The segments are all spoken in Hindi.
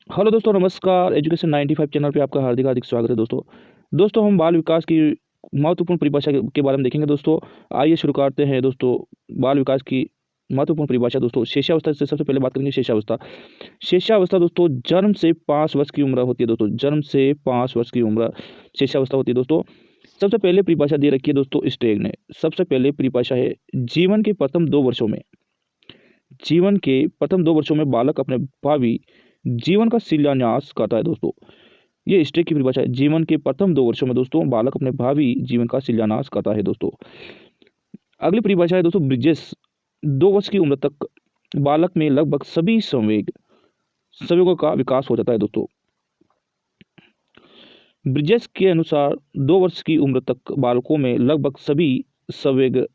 हेलो दोस्तों, नमस्कार। एजुकेशन 95 चैनल पे आपका हार्दिक हार्दिक स्वागत है दोस्तों। दोस्तों, हम बाल विकास की महत्वपूर्ण परिभाषा के बारे में देखेंगे दोस्तों। आइए शुरू करते हैं दोस्तों। बाल विकास की महत्वपूर्ण परिभाषा दोस्तों, शिक्षावस्था से सबसे पहले बात करेंगे। शिक्षावस्था शिक्षावस्था दोस्तों जन्म से 5 वर्ष की उम्र होती है दोस्तों। जन्म से 5 वर्ष की उम्र शिक्षावस्था होती है दोस्तों। सबसे पहले परिभाषा दे रखी है दोस्तों स्टेग ने। सबसे पहले परिभाषा है जीवन के प्रथम 2 वर्षों में। जीवन के प्रथम 2 वर्षों में बालक अपने भावी जीवन का शिलान्यास करता है दोस्तों। ये स्टेक की परिभाषा है। जीवन के प्रथम 2 वर्षों में दोस्तों बालक अपने भावी जीवन का शिलान्यास करता है दोस्तों। अगली परिभाषा है दोस्तों ब्रिजेस। 2 वर्ष की उम्र तक बालक में लगभग सभी संवेगों का विकास हो जाता है दोस्तों। ब्रिजेस के अनुसार 2 वर्ष की उम्र तक बालकों में लगभग सभी संवेग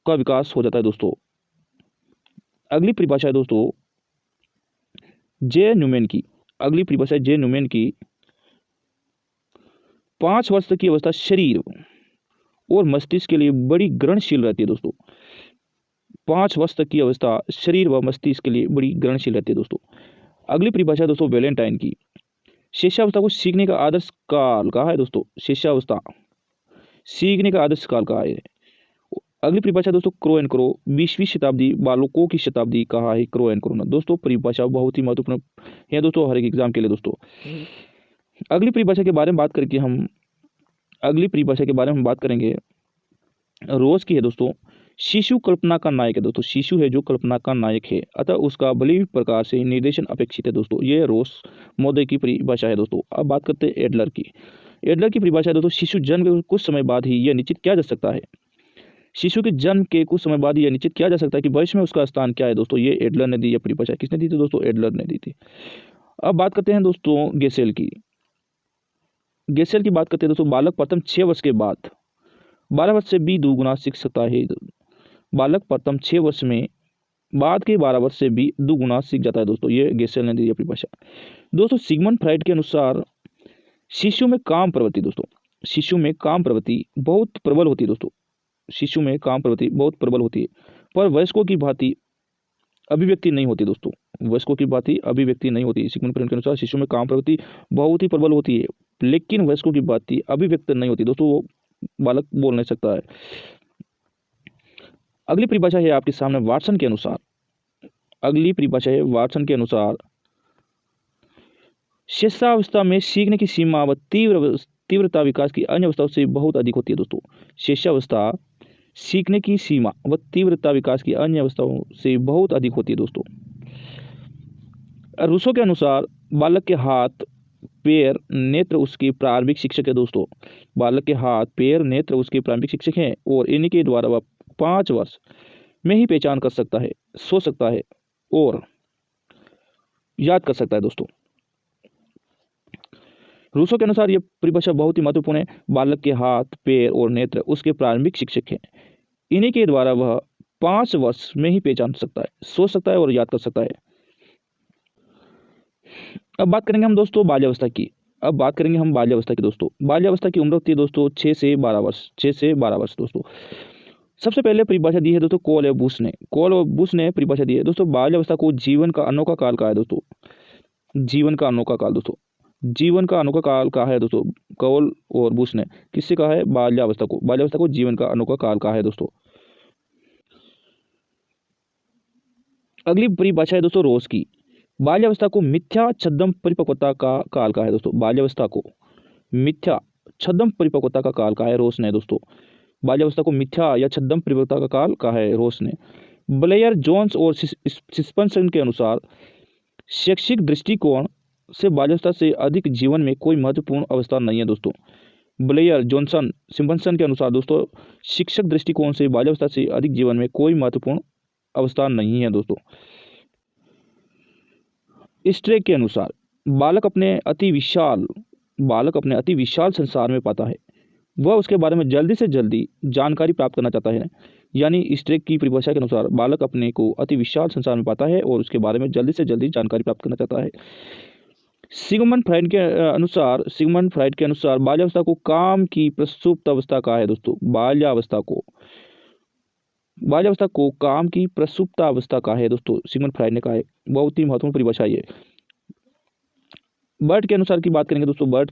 का विकास हो जाता है दोस्तों। अगली परिभाषा है दोस्तों जे न्यूमैन की। अगली परिभाषा है जे न्यूमैन की। 5 वर्ष तक की अवस्था शरीर और मस्तिष्क के लिए बड़ी ग्रहणशील रहती है दोस्तों। 5 वर्ष तक की अवस्था शरीर व मस्तिष्क के लिए बड़ी ग्रहणशील रहती है दोस्तों। अगली परिभाषा है दोस्तों वैलेंटाइन की। शिष्यावस्था को सीखने का आदर्श काल कहा है दोस्तों। शिष्यावस्था सीखने का आदर्श काल कहा है। अगली परिभाषा दोस्तों क्रो एंड क्रो। 20वीं शताब्दी बालकों की शताब्दी कहा है क्रो एंड क्रो ना दोस्तों। परिभाषा बहुत ही महत्वपूर्ण है दोस्तों हर एक एग्जाम के लिए दोस्तों। अगली परिभाषा के बारे में बात करके हम अगली परिभाषा के बारे में बात करेंगे रोज की है दोस्तों। शिशु कल्पना का नायक है दोस्तों। शिशु है जो कल्पना का नायक है, अतः उसका भली प्रकार से निर्देशन अपेक्षित है दोस्तों। ये रोस महोदय की परिभाषा है दोस्तों। अब बात करते हैं एडलर की। एडलर की परिभाषा है दोस्तों शिशु जन्म के कुछ समय बाद ही यह निश्चित किया जा सकता है। शिशु के जन्म के कुछ समय बाद यह निश्चित किया जा सकता है कि भविष्य में उसका स्थान क्या है दोस्तों। ये एडलर ने दी यह परिभाषा। किसने दी थी दोस्तों? एडलर ने दी थी। अब बात करते हैं दोस्तों गेसेल की। गेसेल की बात करते हैं दोस्तों। बालक प्रथम 6 वर्ष के बाद 12 वर्ष से भी दुगुना सीख सकता है। बालक प्रथम 6 वर्ष में बाद के 12 वर्ष से भी दुगुना सीख जाता है दोस्तों। ये गेसेल ने दी परिभाषा। दोस्तों सिगमंड फ्राइड के अनुसार शिशु में काम प्रवृत्ति दोस्तों शिशु में काम प्रवृत्ति बहुत प्रबल होती है दोस्तों। शिशु में काम प्रवृत्ति बहुत प्रबल होती है, पर वयस्कों की भांति अभिव्यक्ति नहीं होती दोस्तों। वयस्कों की भांति अभिव्यक्ति नहीं होती। सिगमंड फ्राइड के अनुसार शिशु में काम प्रवृत्ति बहुत ही प्रबल होती है, लेकिन वयस्कों की भांति अभिव्यक्त नहीं होती दोस्तों। वो बालक बोल नहीं सकता है। अगली परिभाषा है आपके सामने वाटसन के अनुसार। अगली परिभाषा है वाटसन के अनुसार शिष्यावस्था में सीखने की सीमा व तीव्रता विकास की अन्य अवस्थाओं से बहुत अधिक होती है दोस्तों। शिष्यावस्था सीखने की सीमा व तीव्रता विकास की अन्य अवस्थाओं से बहुत अधिक होती है दोस्तों। रूसो के अनुसार बालक के हाथ पैर नेत्र उसके प्रारंभिक शिक्षक है दोस्तों। बालक के हाथ पैर नेत्र उसके प्रारंभिक शिक्षक हैं और इन्हीं के द्वारा वह 5 वर्ष में ही पहचान कर सकता है, सोच सकता है और याद कर सकता है दोस्तों। रूसो के अनुसार यह परिभाषा बहुत ही महत्वपूर्ण है। बालक के हाथ पैर और नेत्र उसके प्रारंभिक शिक्षक हैं, इन्हीं के द्वारा वह 5 वर्ष में ही पहचान सकता है, सोच सकता है और याद कर सकता है। अब बात करेंगे हम दोस्तों बाल्यावस्था की। अब बात करेंगे हम बाल्यावस्था की दोस्तों। बाल्यावस्था की उम्र होती है दोस्तों 6 से 12 वर्ष। 6 से 12 वर्ष दोस्तों। सबसे पहले परिभाषा दी है दोस्तों कॉल और बुश ने परिभाषा दी है दोस्तों। बाल्यावस्था को जीवन का अनोखा काल कहा है दोस्तों। जीवन का अनोखा काल दोस्तों। जीवन का अनोखा काल कहा है दोस्तों कॉल और बुश ने। किससे कहा है? बाल्यावस्था को जीवन का अनोखा काल कहा है दोस्तों। अगली परिभाषा है दोस्तों रोज की। बाल्यावस्था को मिथ्या छद्म परिपक्वता का काल कहा है दोस्तों। बाल्यावस्था को मिथ्या छद्म परिपक्वता का काल कहा है रोस ने दोस्तों। बाल्यावस्था को मिथ्या या छद्म परिपक्वता का काल कहा है रोस ने। ब्लेयर जोन्स और सिस्पनसन के अनुसार शैक्षिक दृष्टिकोण से बाल्यावस्था से अधिक जीवन में कोई महत्वपूर्ण अवस्था नहीं है दोस्तों। ब्लेयर जॉनसन सिम्पसन के अनुसार दोस्तों शिक्षक दृष्टिकोण से बाल्यावस्था से अधिक जीवन में कोई महत्वपूर्ण अवस्था नहीं है दोस्तों। स्ट्रेक के अनुसार बालक अपने अति विशाल संसार में पाता है। वह उसके बारे में जल्दी से जल्दी जानकारी प्राप्त करना चाहता है। यानी स्ट्रेक की परिभाषा के अनुसार बालक अपने को अति विशाल संसार में पाता है और उसके बारे में जल्दी से जल्दी जानकारी प्राप्त करना चाहता है। सिगमंड फ्राइड के अनुसार बाल्यावस्था को काम की प्रसुप्त अवस्था कहा है दोस्तों। बाल्यावस्था को काम की प्रसुप्त अवस्था कहा है दोस्तों। सिगमंड फ्राइड ने कहा है। बहुत ही महत्वपूर्ण परिभाषा है। बर्ट के अनुसार की बात करेंगे दोस्तों, बर्ट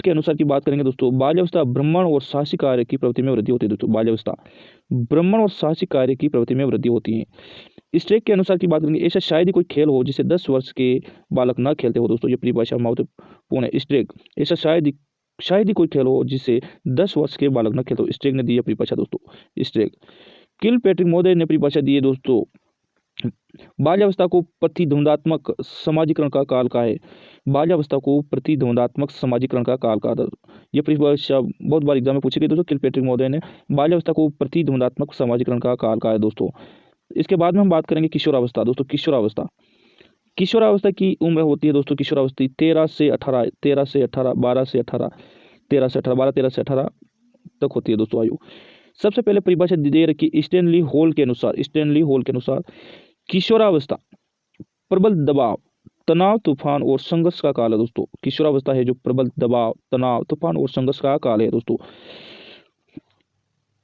के अनुसार की बात करेंगे दोस्तों, बाल्यावस्था भ्रमण और साहसिक कार्य की प्रवृत्ति में वृद्धि होती है दोस्तों। बाल्यावस्था भ्रमण और साहसिक कार्य की प्रवृत्ति में वृद्धि होती है। स्ट्रेक के अनुसार की बात करेंगे, ऐसा शायद ही कोई खेल हो जिसे 10 वर्ष के बालक न खेलते हो दोस्तों। ये परिभाषा महत्वपूर्ण है। स्ट्रेक, ऐसा शायद ही कोई खेल हो जिसे 10 वर्ष के बालक न खेलते हो। स्ट्रेक ने दी है परिभाषा दोस्तों। स्ट्रेक किलपैट्रिक महोदय ने परिभाषा दी है दोस्तों, बाल्यावस्था को प्रतिद्वंदात्मक समाजीकरण का काल का है। बाल्यावस्था को प्रतिद्वंदात्मक समाजीकरण का काल का। यह परिभाषा बहुत बार एग्जाम में पूछी गई दोस्तों। किलपैट्रिक महोदय ने बाल्यावस्था को प्रतिद्वंदात्मक समाजीकरण का काल का है दोस्तों। इसके बाद में हम बात करेंगे किशोरावस्था दोस्तों। किशोरावस्था की उम्र होती है दोस्तों, किशोरावस्था 13 से 18, 12 से 18, 13 से 18 तक होती है दोस्तों आयु। सबसे पहले परिभाषा दे रखी स्टैनली हॉल के अनुसार किशोरावस्था प्रबल दबाव, तनाव, तूफान और संघर्ष का काल है दोस्तों। किशोरावस्था है जो प्रबल दबाव, तनाव, तूफान और संघर्ष का काल है दोस्तों।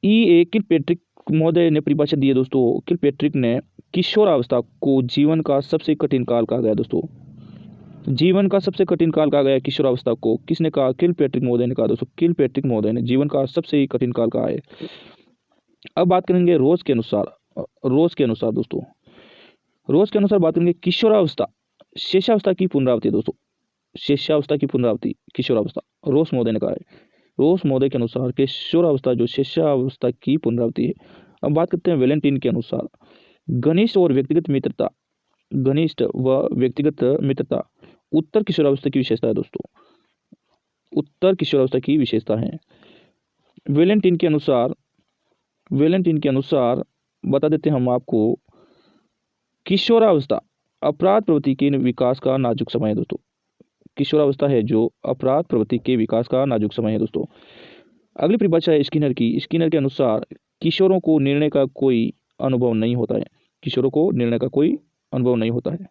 E.A. किलपैट्रिक महोदय ने परिभाषा दी है दोस्तों। किलपैट्रिक ने किशोरावस्था को जीवन का सबसे कठिन काल कहा गया दोस्तों। जीवन का सबसे कठिन काल कहा गया किशोरावस्था को। किसने कहा? किलपैट्रिक महोदय ने कहा दोस्तों। किलपैट्रिक महोदय ने जीवन का सबसे कठिन काल कहा है। अब बात करेंगे रोज के अनुसार दोस्तों। रोज के अनुसार बात करेंगे किशोरावस्था शेषावस्था की पुनरावृत्ति दोस्तों। शेषावस्था की पुनरावृत्ति किशोरावस्था, रोस महोदय ने कहा है। रोस महोदय के अनुसार किशोरावस्था जो शेषावस्था की पुनरावृत्ति है। अब बात करते हैं वैलेंटाइन के अनुसार, घनिष्ठ व व्यक्तिगत मित्रता उत्तर किशोरावस्था की विशेषता है दोस्तों। उत्तर किशोरावस्था की विशेषता है। वैलेंटाइन के अनुसार बता देते हैं हम आपको, किशोरावस्था अपराध प्रवृत्ति के विकास का नाजुक समय है दोस्तों। किशोरावस्था है जो अपराध प्रवृत्ति के विकास का नाजुक समय है दोस्तों। अगली परिभाषा है स्किनर की। स्किनर के अनुसार किशोरों को निर्णय का कोई अनुभव नहीं होता है।